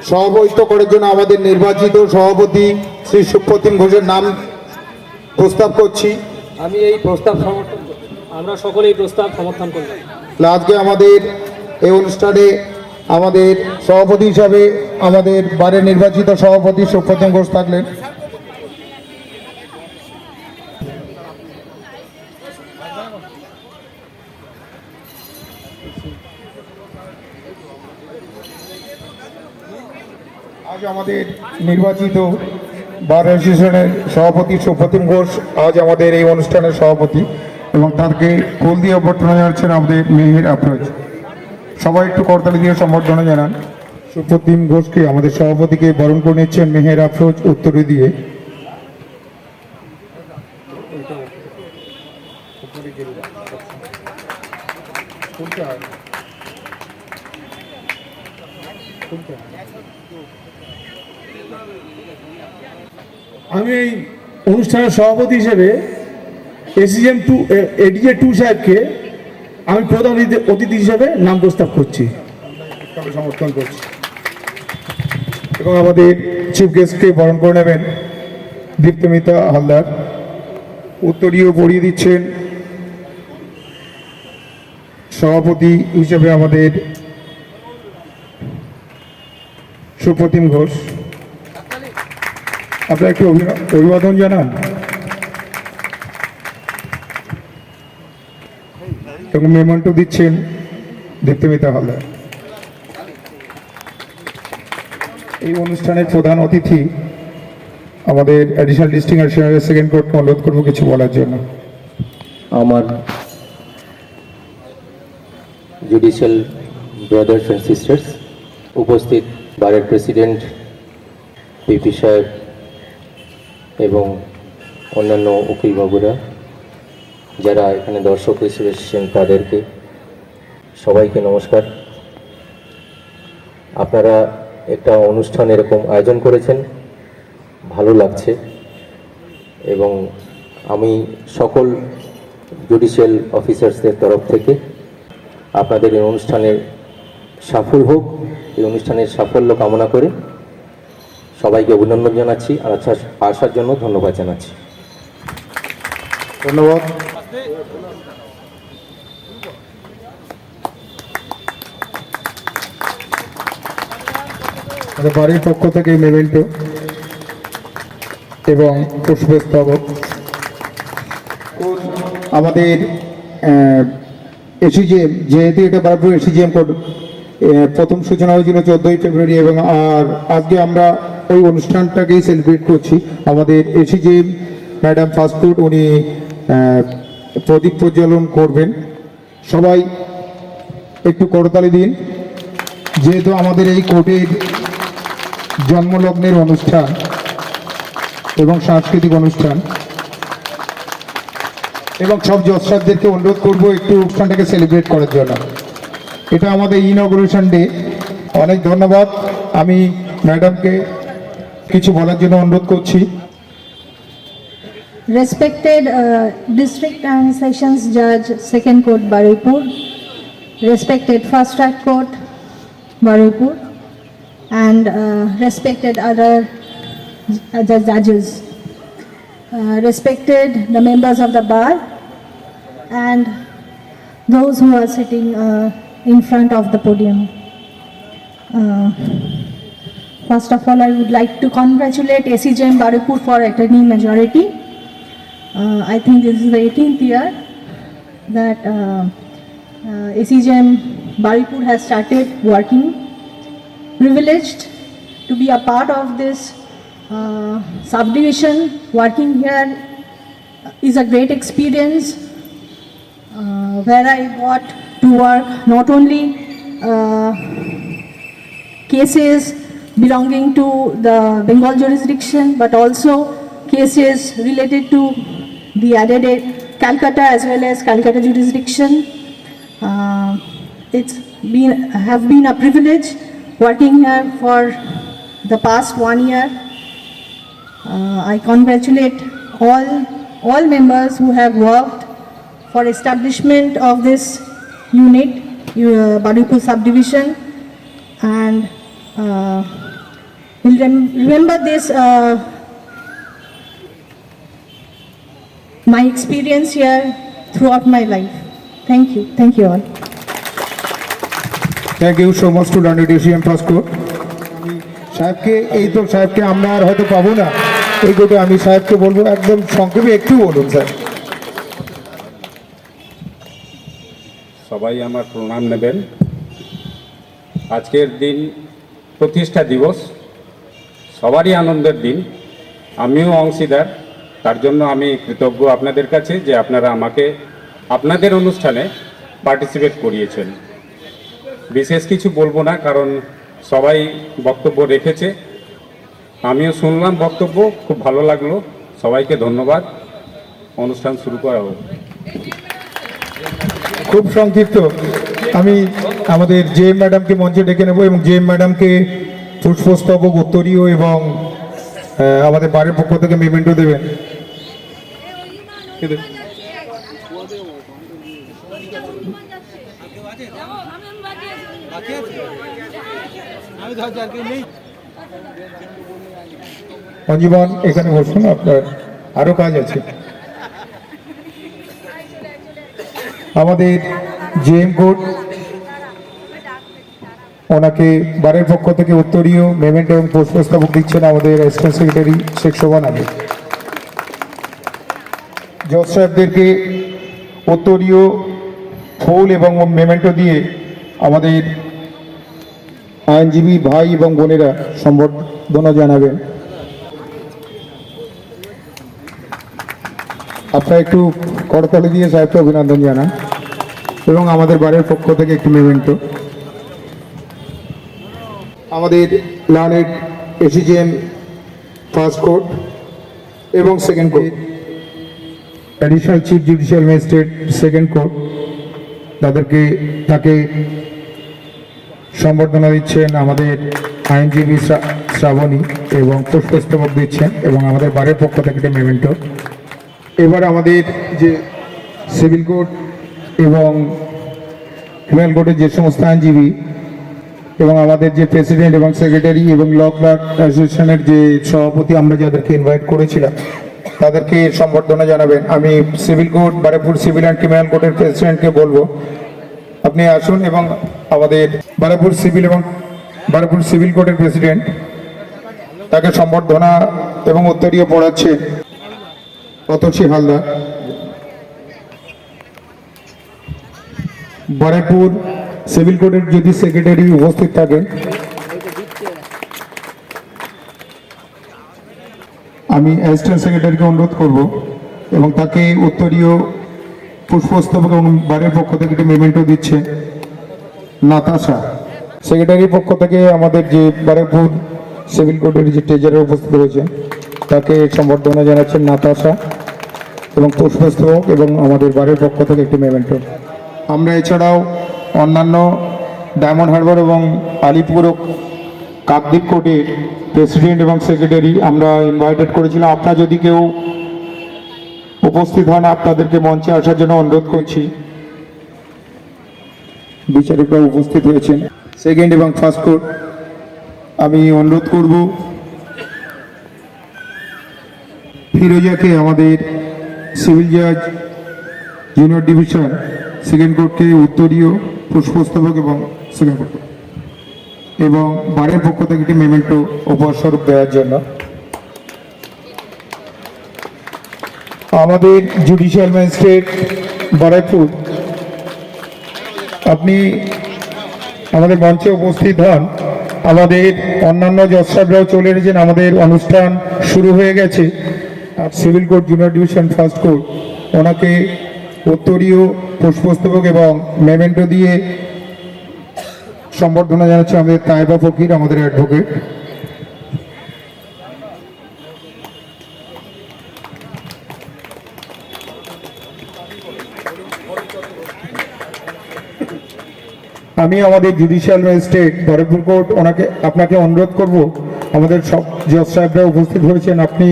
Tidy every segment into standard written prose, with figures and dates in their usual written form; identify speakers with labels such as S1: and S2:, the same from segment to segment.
S1: সভাপতিত্ব করার জন্য আমাদের নির্বাচিত সভাপতি শ্রী সুপ্রতিম ঘোষের নাম প্রস্তাব করছি।
S2: আমি এই প্রস্তাব সমর্থন করি। আমরা সকলে এই প্রস্তাব সমর্থন করলাম।
S1: আজকে আমাদের এই অনুষ্ঠানে আমাদের সভাপতি হিসাবে আমাদের বারের নির্বাচিত সভাপতি সুপ্রতিম ঘোষ থাকলেন। আজ আমাদের নির্বাচিত বার অ্যাসোসিয়েশনের সভাপতি সুপ্রতিম ঘোষ আজ আমাদের এই অনুষ্ঠানের সভাপতি এবং তাকে ফুল দিয়ে অভ্যর্থনা জানাচ্ছেন আমাদের মেহের আফরোজ। সবাই একটু করতালি দিয়ে সম্বর্ধনা জানান। সুপ্রতিম ঘোষকে আমাদের সভাপতিকে বরণ করে নিচ্ছেন মেহের আফরোজ উত্তরে দিয়ে।
S3: আমি এই অনুষ্ঠানের সভাপতি হিসেবে এসিএম এডিএ 2 সাহেবকে আমি প্রধান অতিথি হিসেবে নাম প্রস্তাব করছি,
S1: সমর্থন করছি এবং আমাদের চিফ গেস্টকে বরণ করে নেবেন দীপ্তমিতা হালদার। উত্তরীয় পড়িয়ে দিচ্ছেন সভাপতি হিসেবে আমাদের সুপ্রতিম ঘোষ। আপনারা একটু অভিবাদন জানান এবং মেমন্টো দিচ্ছেন দীপ্তমিতা হালদার। এই অনুষ্ঠানের প্রধান অতিথি আমাদের অ্যাডিশনাল ডিস্ট্রিক্ট অ্যাডিশনাল সেকেন্ড কোর্টকে অনুরোধ করবো কিছু বলার জন্য।
S4: আমার জুডিশিয়াল ব্রাদার্স অ্যান্ড সিস্টার্স, উপস্থিত বারের প্রেসিডেন্ট পিপি সাহেব এবং অন্যান্য উকিলবাবুরা যারা এখানে দর্শক হিসেবে এসেছেন তাদেরকে সবাইকে নমস্কার। আপনারা একটা অনুষ্ঠান এরকম আয়োজন করেছেন, ভালো লাগছে এবং আমি সকল জুডিশিয়াল অফিসার্সদের তরফ থেকে আপনাদের এই অনুষ্ঠানের সফল হোক, এই অনুষ্ঠানের সাফল্য কামনা করে সবাইকে অভিনন্দন জানাচ্ছি আর আসার জন্য ধন্যবাদ জানাচ্ছি।
S1: ধন্যবাদ। বাড়ির পক্ষ থেকে মেমেন্টো এবং পুষ্পস্তবক আমাদের এসিজিএম, যেহেতু এটা বারবার এসিজিএম কোড প্রথম সূচনা হয়েছিল 14ই ফেব্রুয়ারি এবং আর আজকে আমরা ওই অনুষ্ঠানটাকেই সেলিব্রেট করছি। আমাদের এসিজিএম ম্যাডাম ফাস্টফুড উনি প্রদীপ প্রজ্বলন করবেন। সবাই একটু করতালি দিন, যেহেতু আমাদের এই কোর্টের জন্মলগ্নের অনুষ্ঠান এবং সাংস্কৃতিক অনুষ্ঠান এবং সব জজসারদেরকে অনুরোধ করবো একটু অনুষ্ঠানটাকে সেলিব্রেট করার জন্য। এটা আমাদের ইনঅগ্রেশন ডে। অনেক ধন্যবাদ। আমি ম্যাডামকে কিছু বলার জন্য অনুরোধ করছি।
S5: Respected District and Sessions Judge, Second Court, Baripur, respected First Track Court, Baripur, and respected other judges, respected the members of the bar, and those who are sitting in front of the podium. First of all, I would like to congratulate ACJM Baripur for attaining majority. I think this is the 18th year that ACJM Baripur has started working. Privileged to be a part of this subdivision. Working here is a great experience where I got to work not only cases belonging to the Bengal jurisdiction but also cases related to the added Calcutta as well as Calcutta jurisdiction. It's been a privilege working here for the past 1 year. I congratulate all members who have worked for establishment of this unit, Baripur subdivision, and will remember this, my experience here throughout my life. Thank you all.
S1: Thank you so much to learn Asian first code. আমি সাহেবকে এই তো সাহেবকে আমরা আর হয়তো পাবো না, এই কোটে আমি সাহেবকে বলবো একদম সংক্ষেপে একটু বলুন স্যার।
S6: সবাই আমার প্রণাম নেবেন। আজকের দিন প্রতিষ্ঠা দিবস, সবারই আনন্দের দিন, আমিও অংশীদার। তার জন্য আমি কৃতজ্ঞ আপনাদের কাছে যে আপনারা আমাকে আপনাদের অনুষ্ঠানে পার্টিসিপেট করিয়েছেন। বিশেষ কিছু বলবো না, কারণ সবাই বক্তব্য রেখেছে, আমিও শুনলাম বক্তব্য, খুব ভালো লাগলো। সবাইকে ধন্যবাদ। অনুষ্ঠান শুরু করা হোক।
S1: খুব সংক্ষিপ্ত, আমি আমাদের জেএম ম্যাডামকে মঞ্চে ডেকে নেব এবং জেএম ম্যাডামকে পুষ্পস্তবক, উত্তরীয় এবং আমাদের বাড়ির পক্ষ থেকে মেমেন্টো দেবেন। অঞ্জীবন এখানে বসুন, আপনার আরো কাজ আছে। আমাদের জেএম কোড ওনাকে বারের পক্ষ থেকে উত্তরীয়, মেমেন্ট এবং পুষ্পস্তবক দিচ্ছেন আমাদের অ্যাসিস্ট্যান্ট সেক্রেটারি শেখ শোভান আলী। জজ সাহেবদেরকে উত্তরীয়, ফুল এবং মেমেন্টো দিয়ে আমাদের আইনজীবী ভাই এবং বোনেরা সম্বর্ধনা জানাবেন। আপনারা একটু করতালি দিয়ে সাহেবকে অভিনন্দন জানান এবং আমাদের বাড়ির পক্ষ থেকে একটি মেমেন্টো। আমাদের লার্নেড এসিজিএম ফার্স্ট কোর্ট এবং second court, additional chief judicial magistrate second court, তাকে সম্বর্ধনা দিচ্ছেন আমাদের আইনজীবী শ্রাবণী এবং পুষ্পস্তবক দিচ্ছেন এবং আমাদের বাড়ির পক্ষ থেকে একটি মেমেন্টো। এবার আমাদের যে সিভিল কোর্ট এবং ক্রিমিনাল কোর্টের যে সমস্ত আইনজীবী এবং আমাদের যে প্রেসিডেন্ট এবং সেক্রেটারি এবং ল ক্লার্ক অ্যাসোসিয়েশনের যে সভাপতি আমরা যাদেরকে ইনভাইট করেছিলাম তাদেরকে সম্বর্ধনা জানাবেন। আমি civil court, Baruipur civil and criminal কোর্টের প্রেসিডেন্টকে বলবো আপনি আসুন এবং আমাদের বারুইপুর সিভিল কোর্টের প্রেসিডেন্ট তাকে সম্বর্ধনা এবং উত্তরীয় পড়াচ্ছে অতসী হালদার। বারুইপুর সিভিল কোর্টের যদি সেক্রেটারি উপস্থিত থাকেন, আমি অ্যাসিস্ট্যান্ট সেক্রেটারিকে অনুরোধ করব এবং তাকে উত্তরীয়, পুষ্পস্তবক এবং বাড়ির পক্ষ থেকে একটি মেমেন্টো দিচ্ছে নাতাশা। সেক্রেটারির পক্ষ থেকে আমাদের যে বারুইপুর সিভিল কোর্টের যে ট্রেজারার উপস্থিত রয়েছেন তাকে সম্বর্ধনা জানাচ্ছেন নাতাশা এবং পুষ্পস্তবক এবং আমাদের বাড়ির পক্ষ থেকে একটি মেমেন্টো। আমরা এছাড়াও অন্যান্য ডায়মন্ড হারবার এবং আলিপুর ও কাকদ্বীপ কোর্টের প্রেসিডেন্ট এবং সেক্রেটারি আমরা ইনভাইটেড করেছিলাম। আপনারা যদি কেউ উপস্থিত হন আপনাদেরকে মঞ্চে আসার জন্য অনুরোধ করছি। বিচারকরা উপস্থিত হয়েছেন সেকেন্ড এবং ফার্স্ট কোর্ট। আমি অনুরোধ করব ফিরোজাকে আমাদের সিভিল জাজ জুনিয়র ডিভিশন সেকেন্ড কোর্টকে উত্তরীয়, পুষ্পস্তবক এবং সেকেন্ড কোর্ট এবং বাড়ির পক্ষ থেকে একটি মেমেন্টো উপহার স্বরূপ দেওয়ার জন্য। আমাদের জুডিশিয়াল ম্যাজিস্ট্রেট বারুইপুর, আপনি আমাদের মঞ্চে উপস্থিত হন। আমাদের অন্যান্য জজ সাহেবরাও চলে এসেছেন, আমাদের অনুষ্ঠান শুরু হয়ে গেছে। Civil court junior division first court ওনাকে উত্তরীয়, পুষ্পস্তবক এবং মেমেন্টো দিয়ে সম্বর্ধনা জানাচ্ছে আমাদের তাইবা ফকির, আমাদের অ্যাডভোকেট। আমি আমাদের জুডিশিয়াল ম্যাজিস্ট্রেট বারুইপুর কোর্ট আপনাকে অনুরোধ করব, আমাদের সব জজ সাহেবরা উপস্থিত হয়েছেন, আপনি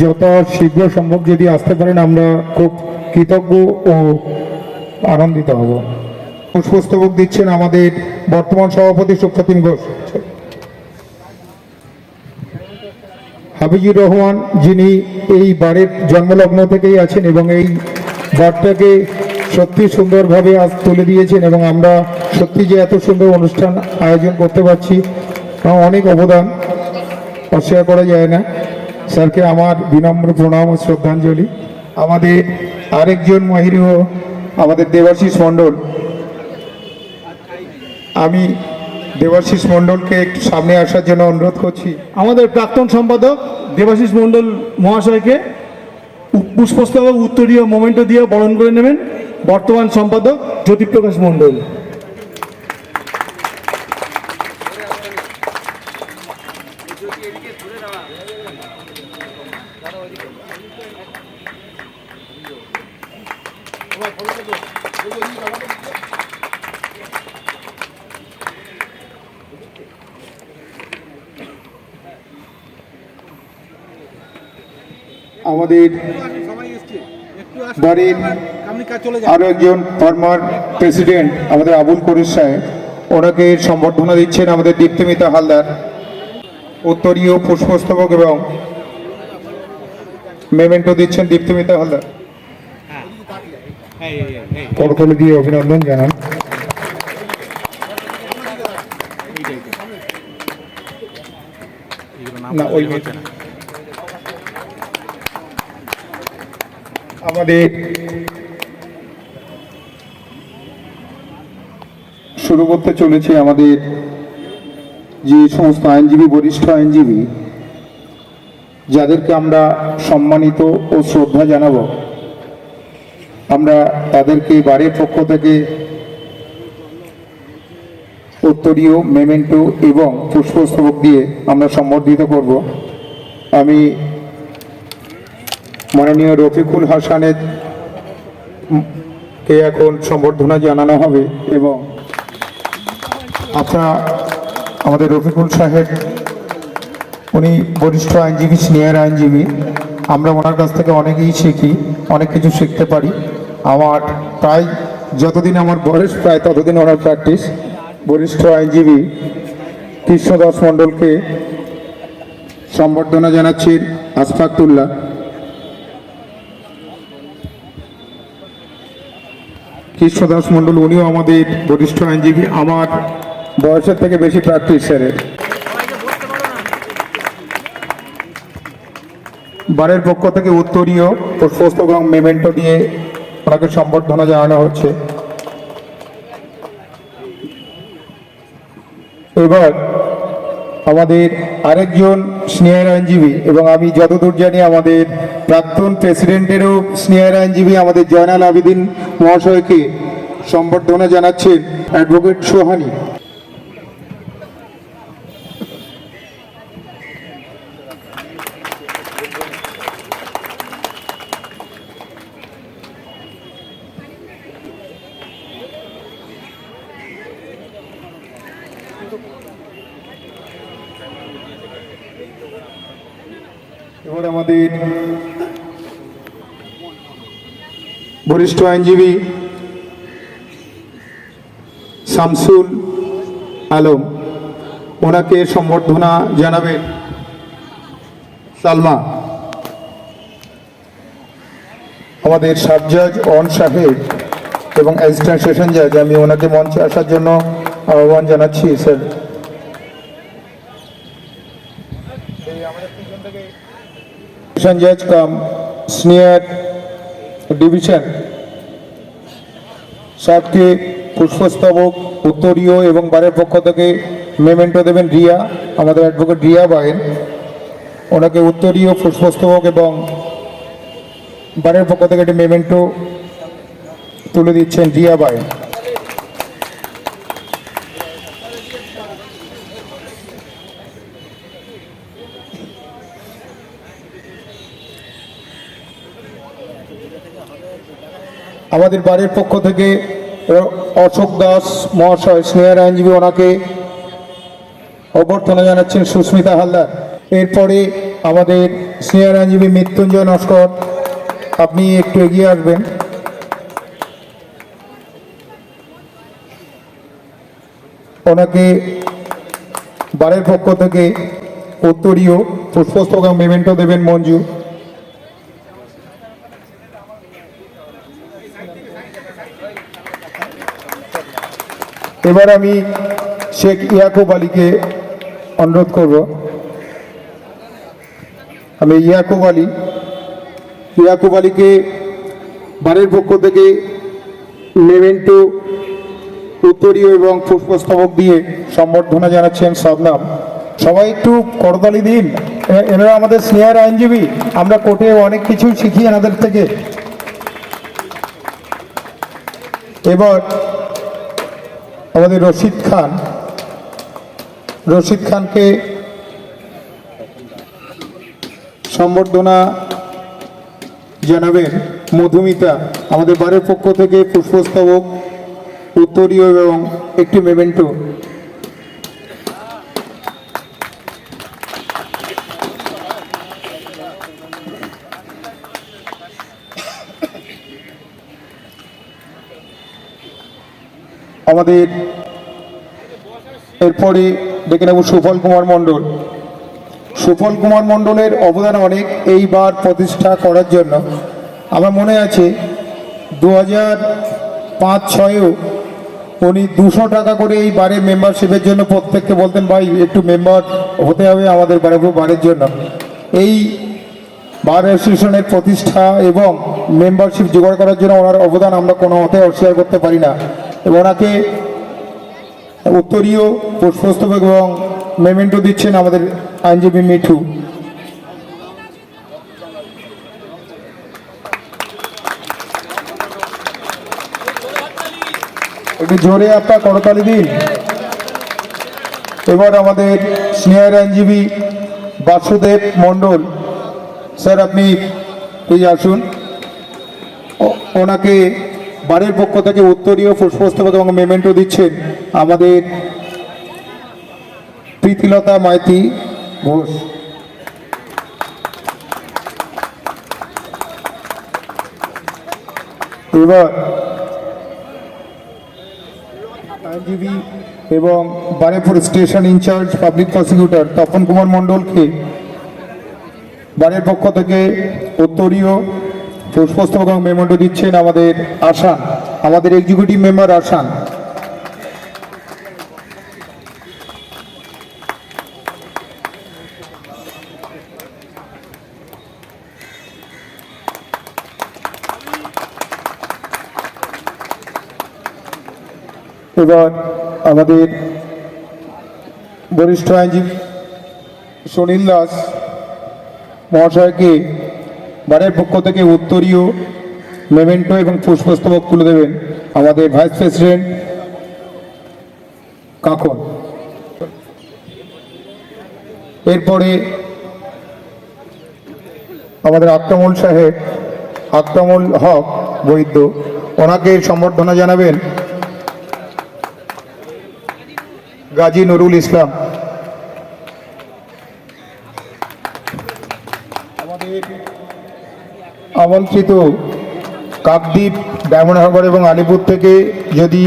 S1: যত শীঘ্র সম্ভব যদি আসতে পারেন আমরা খুব কৃতজ্ঞ ও আনন্দিত হব। পুষ্পস্তবক দিচ্ছেন আমাদের বর্তমান সভাপতি সুপ্রতিম ঘোষ। হাবিজুর রহমান, যিনি এই বারের জন্মলগ্ন থেকেই আছেন এবং এই বারটাকে সত্যি সুন্দরভাবে আজ তুলে দিয়েছেন এবং আমরা সত্যি যে এত সুন্দর অনুষ্ঠান আয়োজন করতে পারছি, অনেক অবদান অস্বীকার করা যায় না। স্যারকে আমার বিনম্র প্রণাম ও শ্রদ্ধাঞ্জলি। আমাদের আরেকজন মহিরীয় আমাদের দেবাশিস মণ্ডল, আমি দেবাশিস মণ্ডলকে একটু সামনে আসার জন্য অনুরোধ করছি।
S3: আমাদের প্রাক্তন সম্পাদক দেবাশিস মণ্ডল মহাশয়কে পুষ্পস্তবক উত্তরীয় মোমেন্টো দিয়ে বরণ করে নেবেন বর্তমান সম্পাদক জ্যোতিপ্রকাশ মণ্ডল।
S1: আমাদের বাড়ির আরো একজন ফর্মার প্রেসিডেন্ট আমাদের আবুল করিম সাহেব, ওনাকে সম্বর্ধনা দিচ্ছেন আমাদের দীপ্তিমিতা হালদার। উত্তরীয় পুষ্পস্তবক এবং মেমেন্টো দিচ্ছেন দীপ্তিমিতা হালদার। করতালি দিয়ে অভিনন্দন জানান। না, ওই আমাদের শুরু করতে চলেছে আমাদের যে সমস্ত আইনজীবী, বরিষ্ঠ আইনজীবী যাদেরকে আমরা সম্মানিত ও শ্রদ্ধা জানাবো, আমরা তাদেরকে বারের পক্ষ থেকে উত্তরীয়, মেমেন্টো এবং পুষ্পস্তবক দিয়ে আমরা সম্বর্ধিত করব। আমি মাননীয় রফিকুল হাসানের কে এখন সম্বর্ধনা জানানো হবে এবং আপনারা আমাদের রফিকুল সাহেব, উনি বরিষ্ঠ আইনজীবী, সিনিয়র আইনজীবী। আমরা ওনার কাছ থেকে অনেকেই শিখি, অনেক কিছু শিখতে পারি। আমার প্রায় যতদিন আমার বয়স, প্রায় ততদিন ওনার প্র্যাকটিস। বরিষ্ঠ আইনজীবী কৃষ্ণদাস মণ্ডলকে সম্বর্ধনা জানাচ্ছেন আশফাকুল্লাহ। কৃষ্ণদাস মণ্ডল, উনিও আমাদের বরিষ্ঠ আইনজীবী, আমার বয়সের থেকে বেশি প্র্যাকটিস স্যারের। বারের পক্ষ থেকে উত্তরীয়, পুষ্পস্তবক এবং মেমেন্টো দিয়ে ওনাকে সম্বর্ধনা জানানো হচ্ছে। এবার আমাদের আরেকজন সিনিয়র আইনজীবী এবং আমি যতদূর জানি আমাদের প্রাক্তন প্রেসিডেন্টেরও সিনিয়র আইনজীবী আমাদের জয়নাল আবেদিন মহাশয়কে সম্বর্ধনা জানাচ্ছেন অ্যাডভোকেট সোহানি। এবার আমাদের বরিষ্ঠ আইনজীবী শামসুল আলম, ওনাকে সম্বর্ধনা জানাবেন সালমা। আমাদের সাব জাজ অন সাহেব এবং অ্যাসিস্ট্যান্ট সেশন জাজ, আমি ওনাকে মঞ্চে আসার জন্য আহ্বান জানাচ্ছি স্যার। সেশন জাজ কাম সিনিয়র ডিভিশন সাহেবকে পুষ্পস্তবক, উত্তরীয় এবং বারের পক্ষ থেকে মেমেন্টো দেবেন রিয়া, আমাদের অ্যাডভোকেট রিয়া বায়েন। ওনাকে উত্তরীয়, পুষ্পস্তবক এবং বারের পক্ষ থেকে একটি মেমেন্টো তুলে দিচ্ছেন রিয়া বায়েন। আমাদের বারের পক্ষ থেকে অশোক দাস মহাশয়, সিনিয়র আইনজীবী, ওনাকে অভ্যর্থনা জানাচ্ছেন সুস্মিতা হালদার। এরপরে আমাদের সিনিয়র আইনজীবী মৃত্যুঞ্জয় নস্কর, আপনি একটু এগিয়ে আসবেন। ওনাকে বারের পক্ষ থেকে উত্তরীয়, পুষ্পস্তবক এবং মেমেন্টো দেবেন মঞ্জু। এবার আমি শেখ ইয়াকুব আলীকে অনুরোধ করব। আমি ইয়াকুব আলীকে বাড়ির পক্ষ থেকে মেমেন্টো, উত্তরীয় এবং পুষ্পস্তবক দিয়ে সম্বর্ধনা জানাচ্ছেন শবনম। সবাই একটু করতালি দিন। এনারা আমাদের সিনিয়র আইনজীবী, আমরা কোর্টে অনেক কিছু শিখি এনাদের থেকে। এবার আমাদের রশিদ খানকে সম্বর্ধনা জানাবেন মধুমিতা। আমাদের বাড়ির পক্ষ থেকে পুষ্পস্তবক, উত্তরীয় এবং একটি মেমেন্টো। আমাদের এরপরে ডেকে নেব সুফল কুমার মণ্ডল। সুফল কুমার মণ্ডলের অবদান অনেক এইবার প্রতিষ্ঠা করার জন্য। আমার মনে আছে 2005-06-এও উনি 200 টাকা করে এই বারের মেম্বারশিপের জন্য প্রত্যেককে বলতেন, ভাই একটু মেম্বার হতে হবে আমাদের বারের জন্য। এই বার অ্যাসোসিয়েশনের প্রতিষ্ঠা এবং মেম্বারশিপ জোগাড় করার জন্য ওনার অবদান আমরা কোনো মতে অস্বীকার করতে পারি না। এবং ওনাকে উত্তরীয়, পুষ্পস্তবক এবং মেমেন্টো দিচ্ছেন আমাদের আইনজীবী মিঠু। একটু জোরে আপনার করতালি দিন। এবার আমাদের সিনিয়র আইনজীবী বাসুদেব মণ্ডল, স্যার আপনি এই আসুন। ওনাকে বাড়ির পক্ষ থেকে উত্তরীয়, পুষ্পস্তবক এবং মেমেন্টো দিচ্ছেন আমাদের প্রীতিলতা মাইতি ঘোষ। এবার আইনজীবী এবং Barepur station incharge public prosecutor Tapan Kumar মণ্ডলকে বারের পক্ষ থেকে উত্তরীয়, পুষ্পস্তবক এবং মেমেন্টো দিচ্ছেন আমাদের আসান, আমাদের এক্সিকিউটিভ মেম্বার আসান। এবার আমাদের বরিষ্ঠ আইনজীবী সুনীল দাস মহাশয়কে বারের পক্ষ থেকে উত্তরীয়, মেমেন্টো এবং পুষ্পস্তবক তুলে দেবেন আমাদের ভাইস প্রেসিডেন্ট কাকন। এরপরে আমাদের আক্রমুল হক বৈদ্য, ওনাকে সম্বর্ধনা জানাবেন গাজী নুরুল ইসলাম। আমাদের আমন্ত্রিত কাকদ্বীপ, ডায়মন্ড হারবার এবং আলিপুর থেকে যদি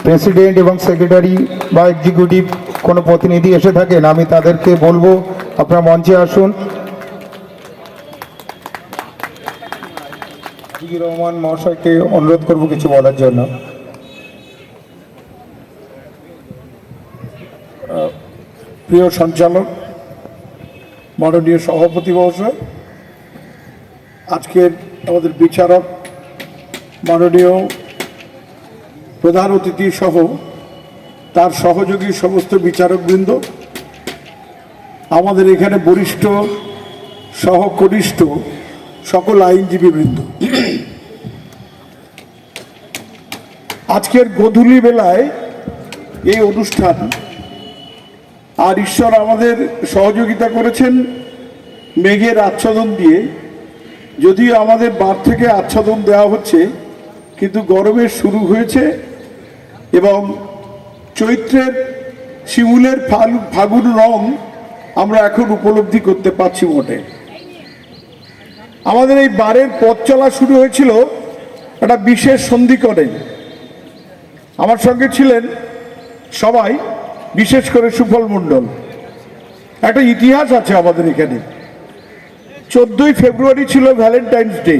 S1: প্রেসিডেন্ট এবং সেক্রেটারি বা এক্সিকিউটিভ কোনো প্রতিনিধি এসে থাকেন, আমি তাদেরকে বলবো আপনারা মঞ্চে আসুন। জিকির রহমান মহাশয়কে অনুরোধ করব কিছু বলার জন্য।
S3: প্রিয় সঞ্চালক, মাননীয় সভাপতি মহাশয়, আজকের আমাদের বিচারক, মাননীয় প্রধান অতিথি সহ তার সহযোগী সমস্ত বিচারকবৃন্দ, আমাদের এখানে বরিষ্ঠ সহ কনিষ্ঠ সকল আইনজীবীবৃন্দ, আজকের গোধূলি বেলায় এই অনুষ্ঠান, আর ঈশ্বর আমাদের সহযোগিতা করেছেন মেঘের আচ্ছাদন দিয়ে। যদিও আমাদের বার থেকে আচ্ছাদন দেওয়া হচ্ছে, কিন্তু গরমের শুরু হয়েছে এবং চৈত্রের শিমুলের ফাগুন রং আমরা এখন উপলব্ধি করতে পারছি মোটে। আমাদের এই বারের পথ চলা শুরু হয়েছিল একটা বিশেষ সন্ধিক্ষণে। আমার সঙ্গে ছিলেন সবাই, বিশেষ করে সুফল মণ্ডল। একটা ইতিহাস আছে আমাদের এখানে। 14ই ফেব্রুয়ারি ছিল ভ্যালেন্টাইন্স ডে।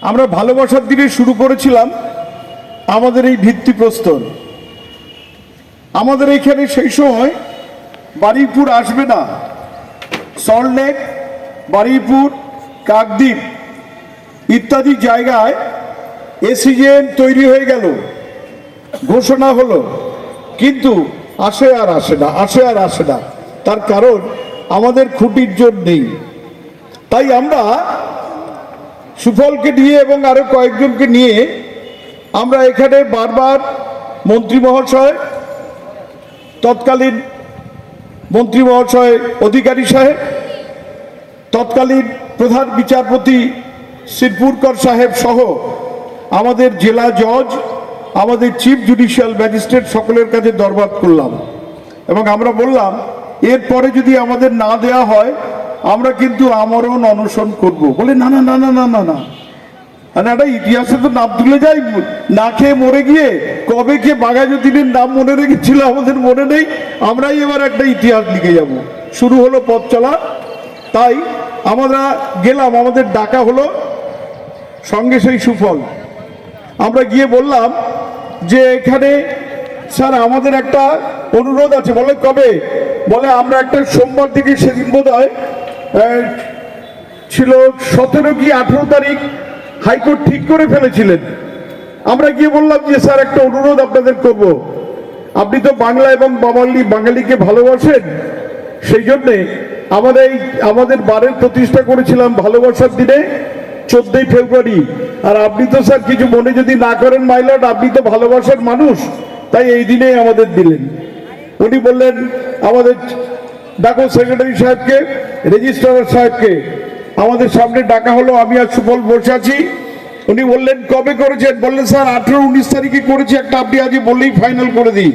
S3: আমরা ভালোবাসার দিনে শুরু করেছিলাম আমাদের এই ভিত্তিপ্রস্তর। আমাদের এখানে সেই সময় বারুইপুর আসবে না, সল্টলেক, বারুইপুর, কাকদ্বীপ ইত্যাদি জায়গায় এসিজেএম তৈরি হয়ে গেল, ঘোষণা হলো, কিন্তু আসে আর আসে না। তার কারণ আমাদের খুঁটির জোর নেই। তাই আমরা সুফলকে নিয়ে এবং আরো কয়েকজনকে নিয়ে আমরা এখানে বারবার মন্ত্রী মহাশয়, তৎকালীন মন্ত্রী মহাশয় অধিকারী সাহেব, তৎকালীন প্রধান বিচারপতি শিরপুরকর সাহেব সহ আমাদের জেলা জজ, আমাদের চিফ জুডিশিয়াল ম্যাজিস্ট্রেট সকলের কাছে দরবার করলাম এবং আমরা বললাম এরপরে যদি আমাদের না দেয়া হয় আমরা কিন্তু আমরণ অনশন করব। বলে না না না না না না না, আর একটা ইতিহাসে তো নাম তুলে যাই, না খেয়ে মরে গিয়ে কবে কে বাঘাযতীনের নাম মনে রেখেছিল আমাদের মনে নেই, আমরাই এবার একটা ইতিহাস লিখে যাব। শুরু হলো পথ চলা। তাই আমরা গেলাম, আমাদের ডাকা হলো, সঙ্গে সেই সুফল। আমরা গিয়ে বললাম যে এখানে স্যার আমাদের একটা অনুরোধ আছে। বলে কবে? বলে আমরা একটা সোমবার থেকে, সেদিন বোধ হয় ছিল 17 কি 18 তারিখ হাইকোর্ট ঠিক করে ফেলেছিলেন। আমরা গিয়ে বললাম যে স্যার একটা অনুরোধ আপনাদের করব, আপনি তো বাংলা এবং বাঙালিকে ভালোবাসেন, সেই জন্যে আমাদের বারের প্রতিষ্ঠা করেছিলাম ভালোবাসার দিনে 14ই ফেব্রুয়ারি। আর আপনি তো স্যার কিছু মনে যদি না করেন মাই লর্ড, আপনি তো ভালোবাসার মানুষ, তাই এই দিনেই আমাদের দিলেন। উনি বললেন আমাদের ডাকো সেক্রেটারি সাহেবকে, রেজিস্ট্রার সাহেবকে আমাদের সামনে ডাকা হলো। আমি আর সুফল বসে আছি। উনি বললেন কবে করেছেন? বললেন স্যার 18-19 তারিখে করেছি একটা, আপনি আজ বললেই ফাইনাল করে দিই।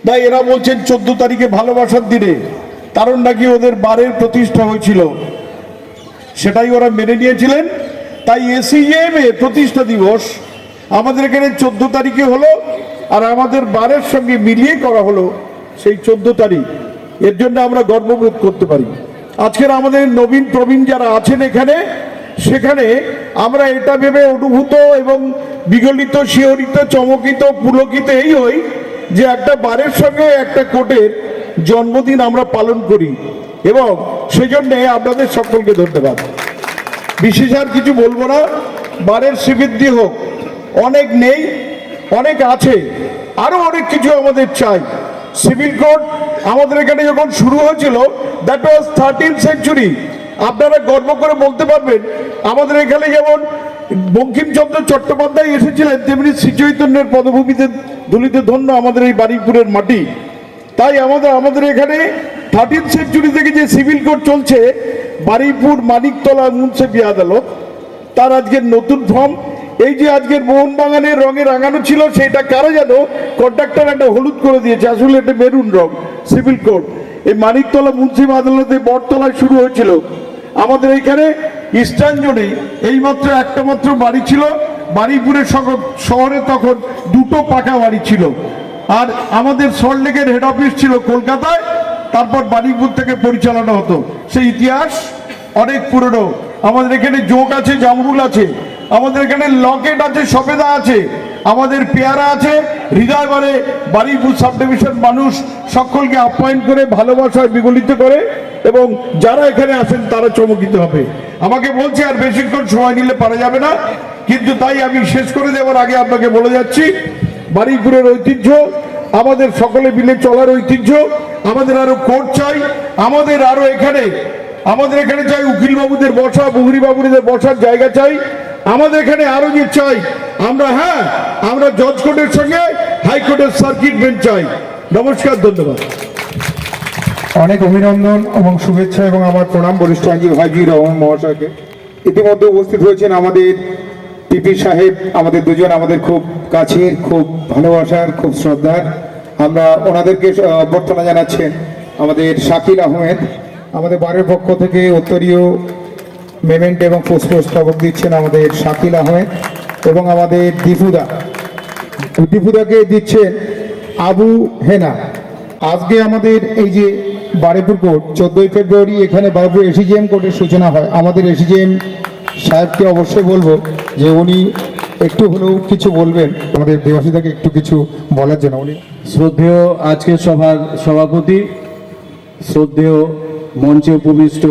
S3: তাই এরা বলছেন 14 তারিখে ভালোবাসার দিনে, কারণ নাকি ওদের বারের প্রতিষ্ঠা হয়েছিল, সেটাই ওরা মেনে নিয়েছিলেন। তাই এসিএম এ প্রতিষ্ঠা দিবস আমাদের এখানে 14 তারিখে হলো, আর আমাদের বারের সঙ্গে মিলিয়ে করা হলো সেই 14 তারিখ। এর জন্য আমরা গর্ববোধ করতে পারি। আজকের আমাদের নবীন প্রবীণ যারা আছেন এখানে, সেখানে আমরা এটা ভেবে অনুভূত এবং বিগলিত, শিহরিত, চমকিত, পুলকিত এই হই যে একটা বারের সঙ্গে একটা কোর্টের জন্মদিন আমরা পালন করি, এবং সেজন্য আপনাদের সকলকে ধন্যবাদ। বিশেষ আর কিছু বলবো না। বারের শ্রীবৃদ্ধি হোক। অনেক নেই, অনেক আছে, আরো অনেক কিছু আমাদের চাই। সিভিল কোড আমাদের এখানে যখন শুরু হয়েছিল, দ্যাট ওয়াজ 13th সেঞ্চুরি। আপনারা গর্ব করে বলতে পারবেন আমাদের এখানে যেমন বঙ্কিমচন্দ্র চট্টোপাধ্যায় এসেছিলেন, তেমনি শ্রীচৈতন্যের পদভূমিতে ধুলিতে ধন্য আমাদের এই বারুইপুরের মাটি। তাই আমাদের এখানে 13th সেঞ্চুরি থেকে যে সিভিল কোড চলছে, বারুইপুর মানিকতলা মুন্সিপি আদালত, তার আজকের নতুন ফর্ম। এই যে আজকের মোহনবাগানের রঙে রাঙানো ছিল, সেটা কারা যেন কন্ট্রাক্টর একটা হলুদ করে দিয়েছে, আসলে এটা মেরুন রং সিভিল কোড। এই মানিকতলা মুন্সিপি আদালতে বটতলায় শুরু হয়েছিল। আমাদের এখানে ইস্টার্ন জোনে এইমাত্র একটা মাত্র বাড়ি ছিল। বারুইপুরের শহরে তখন 2টো পাকা বাড়ি ছিল। আর আমাদের সল্টলেকের হেড অফিস ছিল কলকাতায়, তারপর বারুইপুর থেকে পরিচালনা হতো। সেই ইতিহাস অনেক পুরনো। আমাদের এখানে জোক আছে, জামরুল আছে, আমাদের এখানে লকেট আছে, সবেদা আছে, আমাদের পেয়ারা আছে। হৃদয় বারে বারুইপুর সাব ডিভিশন মানুষ সকলকে আপ্যায়ন করে ভালোবাসায় বিগলিত করে, এবং যারা এখানে আসেন তারা চমকিত হবে। আমাকে বলছে আর বেশিক্ষণ সময় নিলে পারা যাবে না, কিন্তু তাই আমি শেষ করে দেওয়ার আগে আপনাকে বলে যাচ্ছি, বারুইপুরের ঐতিহ্য, আমাদের সকলে মিলে চলার ঐতিহ্য, আমাদের আরো কোর্ট চাই, আমাদের এখানে চাই উকিল বাবুদের বসা, বুহুরি বাবুদের বসার জায়গা চাই। আমাদের এখানে আরো যে চাই আমরা জজ কোর্টের সঙ্গে হাইকোর্টের সার্কিট বেঞ্চ চাই। নমস্কার, ধন্যবাদ।
S1: অনেক অভিনন্দন এবং শুভেচ্ছা এবং আমার প্রণাম বরিষ্ঠ আইনজীবী হাজি রহমান মহাশয়কে। ইতিমধ্যে উপস্থিত হয়েছেন আমাদের পিপি সাহেব, আমাদের দুজন আমাদের খুব কাছের, খুব ভালোবাসার, খুব শ্রদ্ধার। আমরা ওনাদেরকে অভ্যর্থনা জানাচ্ছেন। আমাদের শাকিল আহমেদ আমাদের বারের পক্ষ থেকে উত্তরীয় মেমেন্ট এবং পুষ্পস্তবক দিচ্ছেন আমাদের শাকিল আহমেদ, এবং আমাদের দীপুদাকে দিচ্ছেন আবু হেনা। আজকে আমাদের এই যে বারেপুর কোর্ট 14ই ফেব্রুয়ারি এখানে বারেপুর এসিজিএম কোর্টের সূচনা হয়। আমাদের এসিজিএম সাহেবকে অবশ্যই বলবো যে উনি একটু হলেও কিছু বলবেন আমাদের দেবাশীদাকে একটু কিছু বলার জন্য। উনি
S7: শ্রদ্ধেয় আজকের সভার সভাপতি, শ্রদ্ধেয় মঞ্চে উপবিষ্ট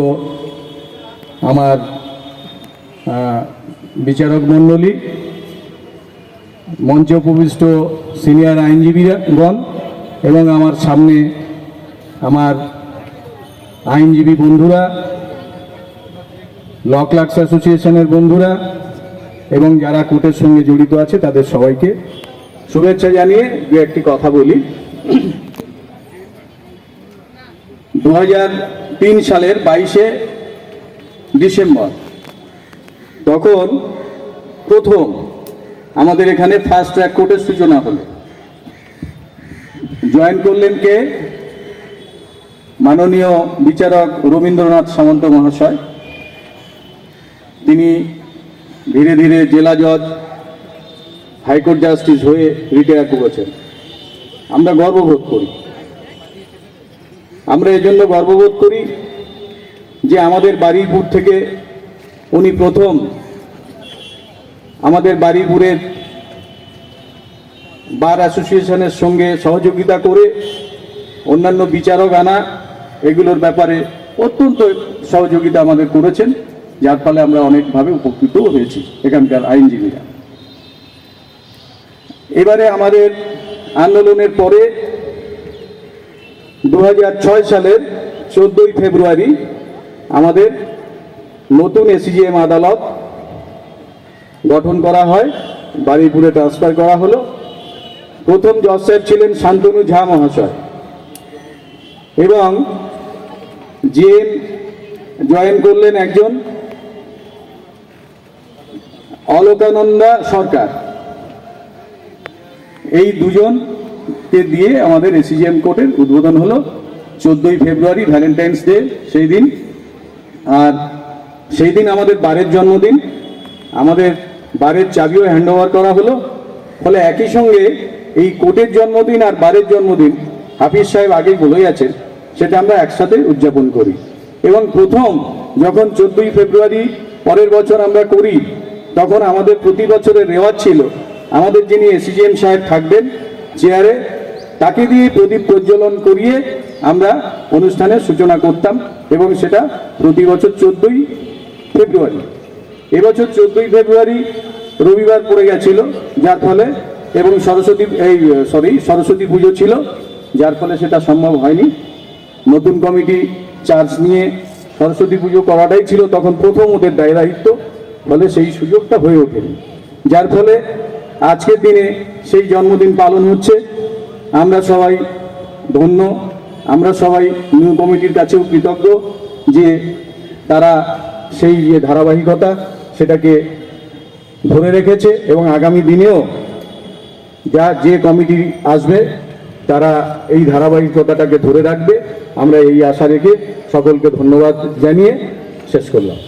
S7: আমার বিচারক মণ্ডলী, মঞ্চে উপবিষ্ট সিনিয়র আইনজীবীগণ এবং আমার সামনে আমার আইনজীবী বন্ধুরা, ল ক্লার্কস অ্যাসোসিয়েশনের বন্ধুরা এবং যারা কোর্টের সঙ্গে জড়িত আছে তাদের সবাইকে শুভেচ্ছা জানিয়ে দু একটি কথা বলি। 2003 সালের 22শে ডিসেম্বর তখন প্রথম আমাদের এখানে ফার্স্ট ট্র্যাক কোর্টের সূচনা হলো। জয়েন করলেন কে? মাননীয় বিচারক রবীন্দ্রনাথ সামন্ত মহাশয়। তিনি ধীরে ধীরে জেলা জজ, হাইকোর্ট জাস্টিস হয়ে রিটায়ার করেছেন। আমরা গর্ববোধ করি। আমরা এজন্য গর্ববোধ করি যে আমাদের বারুইপুর থেকে উনি প্রথম আমাদের বারুইপুরের বার অ্যাসোসিয়েশনের সঙ্গে সহযোগিতা করে অন্যান্য বিচারক আনা এগুলোর ব্যাপারে অত্যন্ত সহযোগিতা আমাদের করেছেন, যার ফলে আমরা অনেকভাবে উপকৃত হয়েছি এখানকার আইনজীবীরা। এবারে আমাদের আন্দোলনের পরে 2006 সালের 14ই ফেব্রুয়ারি আমাদের নতুন এসিজিএম আদালত গঠন করা হয়, বারুইপুরে ট্রান্সফার করা হলো। প্রথম জজ সাহেব ছিলেন শান্তনু ঝা মহাশয় এবং জিএম জয়েন করলেন একজন অলোকানন্দা সরকার। এই দুজনকে দিয়ে আমাদের এসিজিএম কোর্টের উদ্বোধন হলো 14ই ফেব্রুয়ারি, ভ্যালেন্টাইন্স ডে সেই দিন। আর সেই দিন আমাদের বারের জন্মদিন, আমাদের বারের চাবিও হ্যান্ড ওভার করা হলো। ফলে একই সঙ্গে এই কোর্টের জন্মদিন আর বারের জন্মদিন হাফিজ সাহেব আগেই বলেই আছেন, সেটা আমরা একসাথে উদযাপন করি। এবং প্রথম যখন 14ই ফেব্রুয়ারি পরের বছর আমরা করি, তখন আমাদের প্রতি বছরের রেওয়াজ ছিল আমাদের যিনি এসিজিএম সাহেব থাকবেন চেয়ারে, তাকে দিয়ে প্রদীপ প্রজ্বলন করিয়ে আমরা অনুষ্ঠানের সূচনা করতাম এবং সেটা প্রতি বছর 14ই ফেব্রুয়ারি। এবছর 14ই ফেব্রুয়ারি রবিবার পড়ে গেছিল, যার ফলে এবং সরস্বতী পুজো ছিল, যার ফলে সেটা সম্ভব হয়নি। নতুন কমিটি চার্জ নিয়ে সরস্বতী পুজো করাটাই ছিল তখন প্রথম ওদের দায়িত্ব, ফলে সেই সুযোগটা হয়ে ওঠেনি। যার ফলে আজকের দিনে সেই জন্মদিন পালন হচ্ছে। আমরা সবাই ধন্য, আমরা সবাই নিউ কমিটির কাছেও কৃতজ্ঞ যে তারা সেই যে ধারাবাহিকতা সেটাকে ধরে রেখেছে এবং আগামী দিনেও যে কমিটি আসবে তারা এই ধারাবাহিকতাটাকে ধরে রাখবে। আমরা এই আশা রেখে সকলকে ধন্যবাদ জানিয়ে শেষ করলাম।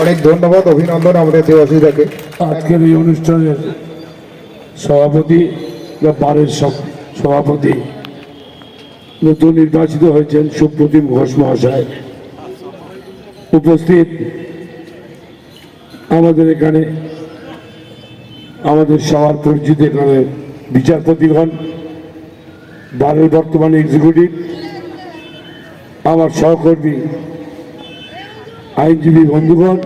S1: অনেক ধন্যবাদ, অভিনন্দন আমাদের দেবাশীদাকে।
S8: আজকের এই অনুষ্ঠানের সভাপতি বা বারের সভাপতি নতুন নির্বাচিত হয়েছেন সুপ্রতিম ঘোষ মহাশয়। উপস্থিত আমাদের এখানে আমাদের সবার পরিচিত এখানে বিচারপতিগণ, বারের বর্তমানে এক্সিকিউটিভ, আমার সহকর্মী আইনজীবী বন্ধুগণ,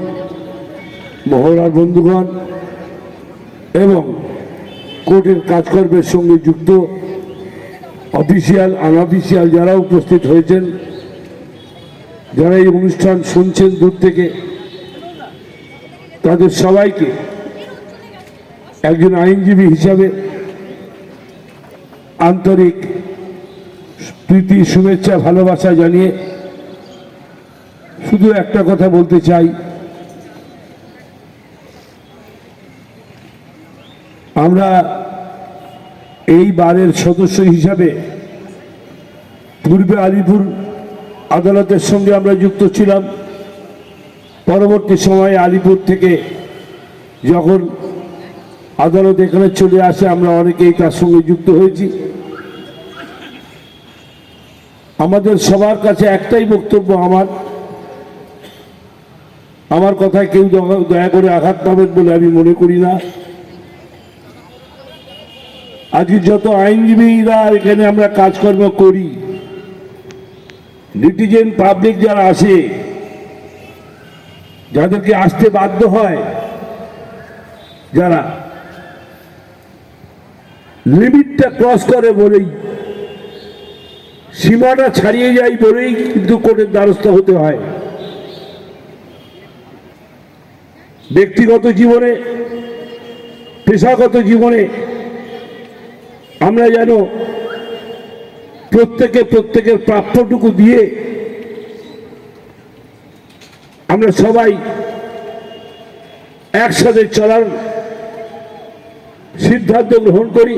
S8: মহড়ার বন্ধুগণ এবং কোর্টের কাজকর্মের সঙ্গে যুক্ত অফিসিয়াল আনঅফিসিয়াল যারা উপস্থিত হয়েছেন, যারা এই অনুষ্ঠান শুনছেন দূর থেকে, তাদের সবাইকে একজন আইনজীবী হিসাবে আন্তরিক প্রীতি, শুভেচ্ছা, ভালোবাসা জানিয়ে শুধু একটা কথা বলতে চাই, আমরা এই বারের সদস্য হিসাবে পূর্বে আলিপুর আদালতের সঙ্গে আমরা যুক্ত ছিলাম। পরবর্তী সময়ে আলিপুর থেকে যখন আদালত এখানে চলে আসে আমরা অনেকেই তার সঙ্গে যুক্ত হয়েছি। আমাদের সবার কাছে একটাই বক্তব্য, আমার কথায় কেউ দয়া করে আঘাত পাবেন বলে আমি মনে করি না। আজকে যত আইনজীবীরা এখানে আমরা কাজকর্ম করি, লিটিজেন পাবলিক যারা আসে, যাদেরকে আসতে বাধ্য হয়, যারা লিমিটটা ক্রস করে বলেই, সীমাটা ছাড়িয়ে যায় বলেই কিন্তু কোর্টের দ্বারস্থ হতে হয়। ব্যক্তিগত জীবনে, পেশাগত জীবনে আমরা যেন প্রত্যেকের প্রাপ্যটুকু দিয়ে আমরা সবাই একসাথে চলার সিদ্ধান্ত গ্রহণ করি।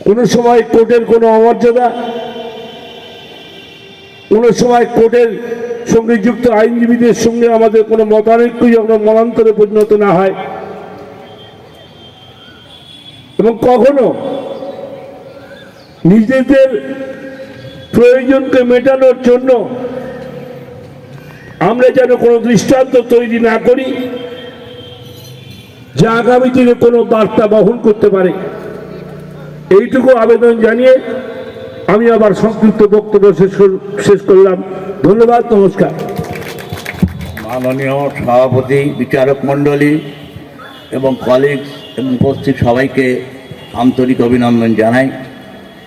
S8: কোনো সময় কোর্টের কোনো অমর্যাদা, কোনো সময় কোর্টের সঙ্গে যুক্ত আইনজীবীদের সঙ্গে আমাদের কোনো মতানৈক্য যেন মনান্তরে পরিণত না হয়, এবং কখনো নিজেদের প্রয়োজনকে মেটানোর জন্য আমরা যেন কোনো দৃষ্টান্ত তৈরি না করি যা আগামী দিনে কোনো বার্তা বহন করতে পারে। এইটুকু আবেদন জানিয়ে আমি আবার সংক্ষিপ্ত বক্তব্য শেষ করলাম। ধন্যবাদ, নমস্কার।
S9: মাননীয় সভাপতি, বিচারক মণ্ডলী এবং কলিগস এবং উপস্থিত সবাইকে আন্তরিক অভিনন্দন জানাই।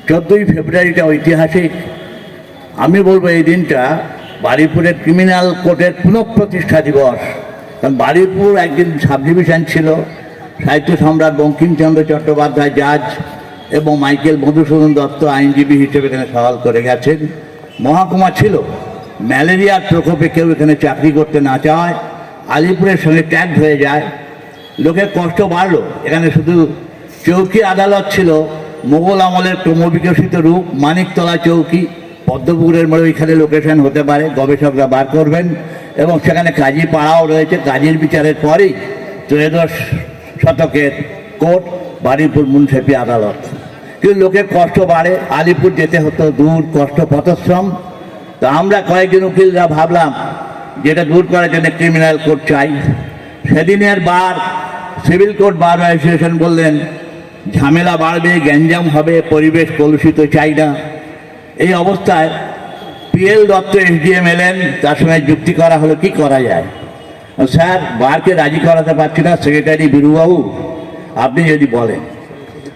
S9: 14ই ফেব্রুয়ারিটা ঐতিহাসিক। আমি বলবো এই দিনটা বারুইপুরের ক্রিমিনাল কোর্টের পুনঃপ্রতিষ্ঠা দিবস। কারণ বারুইপুর একদিন সাব ডিভিশন ছিল, সাহিত্য সম্রাট বঙ্কিমচন্দ্র চট্টোপাধ্যায় জাজ এবং মাইকেল মধুসূদন দত্ত আইনজীবী হিসেবে এখানে সওয়াল করে গেছেন। মহকুমা ছিল, ম্যালেরিয়ার প্রকোপে কেউ এখানে চাকরি করতে না চায়, আলিপুরের সঙ্গে ট্যাগ হয়ে যায়, লোকের কষ্ট বাড়লো। এখানে শুধু চৌকি আদালত ছিল, মোগল আমলের ক্রমবিকশিত রূপ, মানিকতলা চৌকি, পদ্মপুকুরের মোড়ে ওইখানে লোকেশন হতে পারে, গবেষকরা বার করবেন। এবং সেখানে কাজী পাড়াও রয়েছে। কাজীর বিচারের পরেই 13 শতকের কোর্ট বারুইপুর মুন্সিপি আদালত। কিন্তু লোকের কষ্ট বাড়ে, আলিপুর যেতে হতো দূর, কষ্ট পথশ্রম। তো আমরা কয়েকজন উকিলরা ভাবলাম যেটা দূর করার জন্য ক্রিমিনাল কোর্ট চাই। সেদিনের বার সিভিল কোর্ট বার অ্যাসোসিয়েশন বললেন ঝামেলা বাড়বে, গ্যাঞ্জাম হবে, পরিবেশ কলুষিত চাই না। এই অবস্থায় PL দত্ত SDM এলেন, তার সঙ্গে যুক্তি করা হলো কি করা যায়। স্যার, বারকে রাজি করাতে পারছি না, সেক্রেটারি বীরুবাবু আপনি যদি বলেন।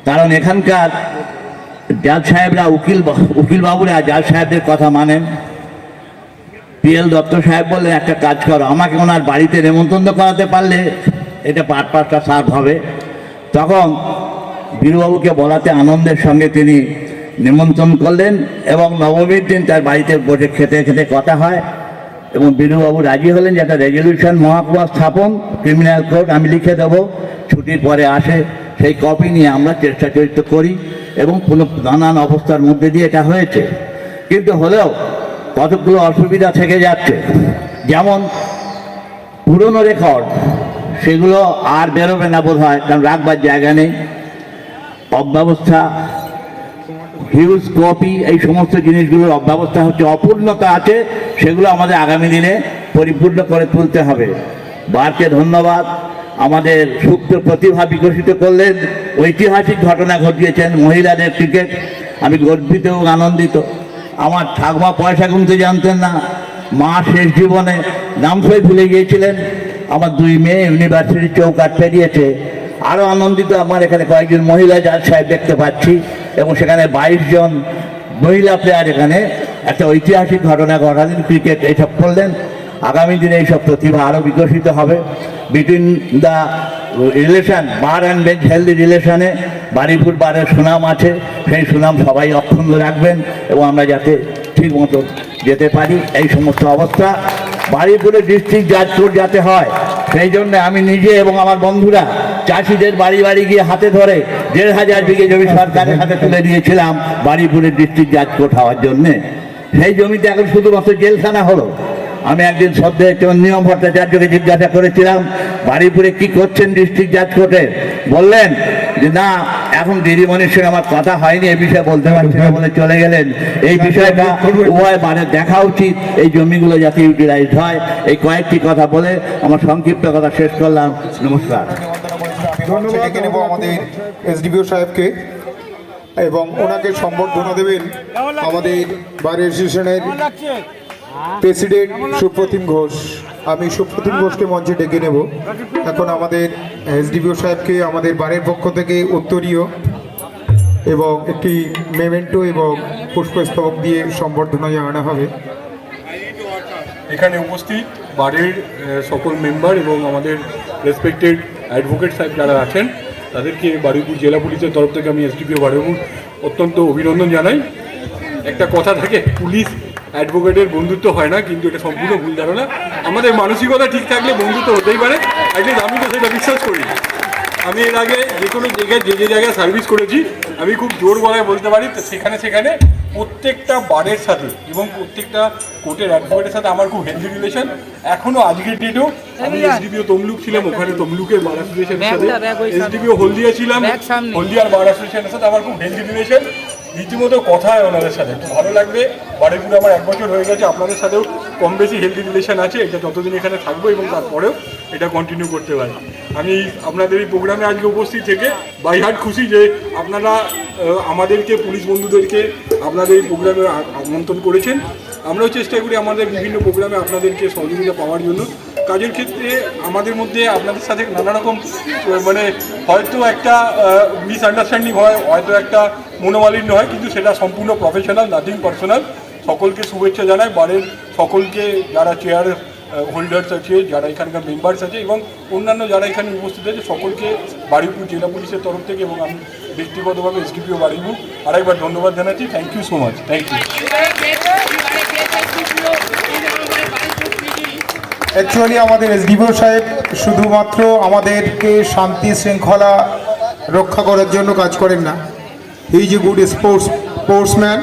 S9: কারণ এখানকার জাজ সাহেবরা, উকিলবাবুরা জাজ সাহেবদের কথা মানেন। PL দত্ত সাহেব বললেন একটা কাজ করো, আমাকে ওনার বাড়িতে নেমন্তন্ন করাতে পারলে এটা পাঁচটা সার্ভ হবে। তখন বীরুবাবুকে বলাতে আনন্দের সঙ্গে তিনি নিমন্ত্রণ করলেন এবং নবমীর দিন তার বাড়িতে বসে খেতে খেতে কথা হয় এবং বীরুবাবু রাজি হলেন যে একটা রেজলিউশন মহকুমা স্থাপন, ক্রিমিনাল কোর্ট আমি লিখে দেবো, ছুটির পরে আসে। সেই কপি নিয়ে আমরা চেষ্টা চরিত্র করি এবং নানান অবস্থার মধ্যে দিয়ে এটা হয়েছে। কিন্তু হলেও কতগুলো অসুবিধা থেকে যাচ্ছে। যেমন পুরনো রেকর্ড, সেগুলো আর বেরোবে না বোধ হয়, কারণ রাখবার জায়গা নেই। অব্যবস্থা, হিউজ কপি, এই সমস্ত জিনিসগুলোর অব্যবস্থা হচ্ছে, অপূর্ণতা আছে, সেগুলো আমাদের আগামী দিনে পরিপূর্ণ করে তুলতে হবে। বারকে ধন্যবাদ, আমাদের সুপ্ত প্রতিভা বিকশিত করলেন, ঐতিহাসিক ঘটনা ঘটিয়েছেন। মহিলাদের ক্রিকেট, আমি গর্বিত এবং আনন্দিত। আমার ঠাকুমা পয়সা গুনতে জানতেন না, মা শেষ জীবনে নামসই ভুলে গিয়েছিলেন। আমার 2 মেয়ে ইউনিভার্সিটি চৌকাঠ পেরিয়েছে। আরও আনন্দিত আমার এখানে কয়েকজন মহিলা জাজ সাহেব দেখতে পাচ্ছি এবং সেখানে 22 জন মহিলা প্লেয়ার এখানে একটা ঐতিহাসিক ঘটনা ঘটালেন, ক্রিকেট এইসব করলেন। আগামী দিনে এইসব প্রতিভা আরও বিকশিত হবে। Between the relation, bar and bench healthy রিলেশনে বারুইপুর বারের সুনাম আছে, সেই সুনাম সবাই অক্ষুণ্ণ রাখবেন এবং আমরা যাতে ঠিক মতো যেতে পারি। এই সমস্ত অবস্থা বারুইপুরে ডিস্ট্রিক্ট জাজ কোর্ট যাতে হয়, সেই জন্য আমি নিজে এবং আমার বন্ধুরা চাষিদের বাড়ি বাড়ি গিয়ে হাতে ধরে 1500 বিঘে জমি সরকারের হাতে তুলে দিয়েছিলাম বারুইপুরের ডিস্ট্রিক্ট জাজ কোর্ট হওয়ার জন্যে। সেই জমিতে এখন শুধুমাত্র জেলখানা হলো। আমি একদিন শ্রদ্ধেয় চন্দ্রিমা ভট্টাচার্যকে জিজ্ঞাসা করেছিলাম বারুইপুরে কি করছেন ডিস্ট্রিক্ট জাজ কোর্টে। বললেন যে না, এখন দিদিমণির সঙ্গে আমার কথা হয়নি, এই বিষয়ে বলতে পারছি না বলে চলে গেলেন। এই বিষয়টা উভয় মানে দেখা উচিত, এই জমিগুলো যাতে ইউটিলাইজ হয়। এই কয়েকটি কথা বলে আমার সংক্ষিপ্ত কথা শেষ করলাম। নমস্কার।
S1: ধন্যবাদ ডেকে নেব আমাদের এসডিপিও সাহেবকে এবং ওনাকে সম্বর্ধনা দেবেন আমাদের বার অ্যাসোসিয়েশনের প্রেসিডেন্ট সুপ্রতিম ঘোষ। আমি সুপ্রতিম ঘোষকে মঞ্চে ডেকে নেব। এখন আমাদের এসডিপিও সাহেবকে আমাদের বারের পক্ষ থেকে উত্তরীয় এবং একটি মেমেন্টো এবং পুষ্পস্তবক দিয়ে সম্বর্ধনা জানানো হবে।
S10: এখানে উপস্থিত বারের সকল মেম্বার এবং আমাদের রেসপেক্টেড অ্যাডভোকেট সাহেব যারা আছেন তাদেরকে বারুইপুর জেলা পুলিশের তরফ থেকে আমি এসডিপিও বারুইপুর অত্যন্ত অভিনন্দন জানাই। একটা কথা থাকে, পুলিশ অ্যাডভোকেটের বন্ধুত্ব হয় না, কিন্তু এটা সম্পূর্ণ ভুল ধারণা। আমাদের মানসিকতা ঠিক থাকলে বন্ধুত্ব হতেই পারে, একদিন আমি তো সেটা বিশ্বাস করি। আমি এর আগে যে কোনো জায়গায় যে জায়গায় সার্ভিস করেছি আমি খুব জোর গলায় বলতে পারি, তো সেখানে প্রত্যেকটা বারের সাথে এবং প্রত্যেকটা কোর্টের অ্যাডভোকেটের সাথে আমার খুব হেলদি রিলেশন। এখনও আজকের ডেটেও আমি এসডিপিও তমলুক ছিলাম, ওখানে তমলুকের বার অ্যাসোসিয়েশনের সাথে, এসডিপিও হলদিয়া ছিলাম, হলদিয়ার বার অ্যাসোসিয়েশনের সাথে আমার খুব হেলদি রিলেশন। রীতিমতো কথা হয় ওনাদের সাথে, একটু ভালো লাগবে। বারুইপুরে আমার 1 বছর হয়ে গেছে, আপনাদের সাথেও কম বেশি হেলদি রিলেশন আছে। এটা যতদিন এখানে থাকবো এবং তারপরেও এটা কন্টিনিউ করতে পারি। আমি আপনাদের এই প্রোগ্রামে আজকে উপস্থিত থেকে বাই হার্ট খুশি যে আপনারা আমাদেরকে, পুলিশ বন্ধুদেরকে আপনাদের এই প্রোগ্রামে আমন্ত্রণ করেছেন। আমরাও চেষ্টা করি আমাদের বিভিন্ন প্রোগ্রামে আপনাদেরকে সহযোগিতা পাওয়ার জন্য। কাজের ক্ষেত্রে আমাদের মধ্যে আপনাদের সাথে নানা রকম মানে হয়তো একটা মিসআন্ডারস্ট্যান্ডিং হয়, হয়তো একটা মনোমালিন্য হয়, কিন্তু সেটা সম্পূর্ণ প্রফেশনাল, নাথিং পার্সোনাল। সকলকে শুভেচ্ছা জানাই, বারের সকলকে যারা চেয়ার হোল্ডার্স আছে, যারা এখানকার মেম্বার্স আছে এবং অন্যান্য যারা এখানে উপস্থিত আছে, সকলকে বারুইপুর জেলা পুলিশের তরফ থেকে এবং আমি ব্যক্তিগতভাবে এসডিপিও বারুইপুর আরেকবার ধন্যবাদ জানাচ্ছি। Thank you so much. Thank you.
S1: Actually আমাদের এসডিপিও সাহেব শুধুমাত্র আমাদেরকে শান্তি শৃঙ্খলা রক্ষা করার জন্য কাজ করেন না, he is a good sportsman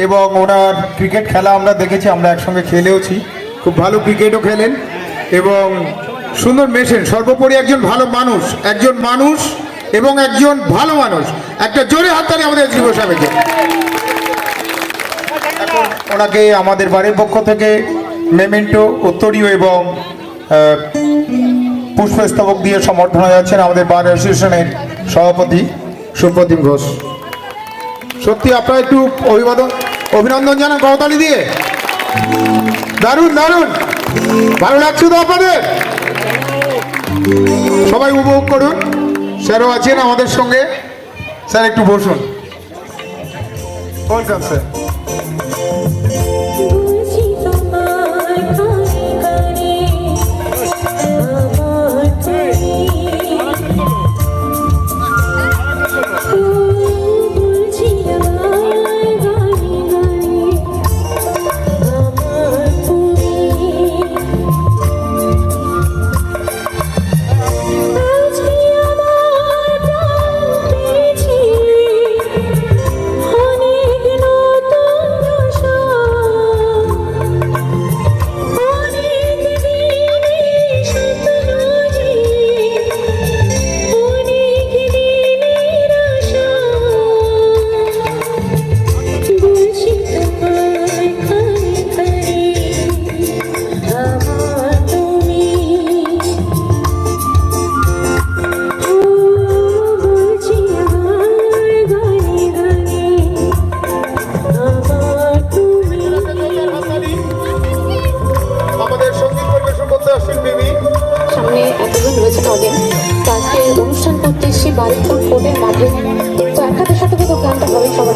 S1: এবং ওনার ক্রিকেট খেলা আমরা দেখেছি, আমরা একসঙ্গে খেলেওছি, খুব ভালো ক্রিকেটও খেলেন এবং সুন্দর মেশেন। সর্বোপরি একজন ভালো মানুষ, এবং একজন ভালো মানুষ। একটা জোরে হাততালি আমাদের এসডিপিও সাহেবকে। এখন ওনাকে আমাদের বাড়ির পক্ষ থেকে মেমেন্টো, উত্তরীয় এবং পুষ্পস্তবক দিয়ে সম্বর্ধনা যাচ্ছেন আমাদের বার অ্যাসোসিয়েশনের সভাপতি সুপ্রতিম ঘোষ। সত্যি আপনারা একটু অভিনন্দন জানান করতালি দিয়ে। দারুণ দারুণ, ভালো লাগছে তো আপনাদের? সবাই উপভোগ করুন। স্যারও আছেন আমাদের সঙ্গে, স্যার একটু বসুন। Welcome sir.
S11: সামনে এতজন রয়েছে অডিয়েন্স, আজকে অনুষ্ঠান করতে এসেছি বারুইপুর কোর্টের মাঠে। তো এক হাতে সাথে গানটা হবে সবাই।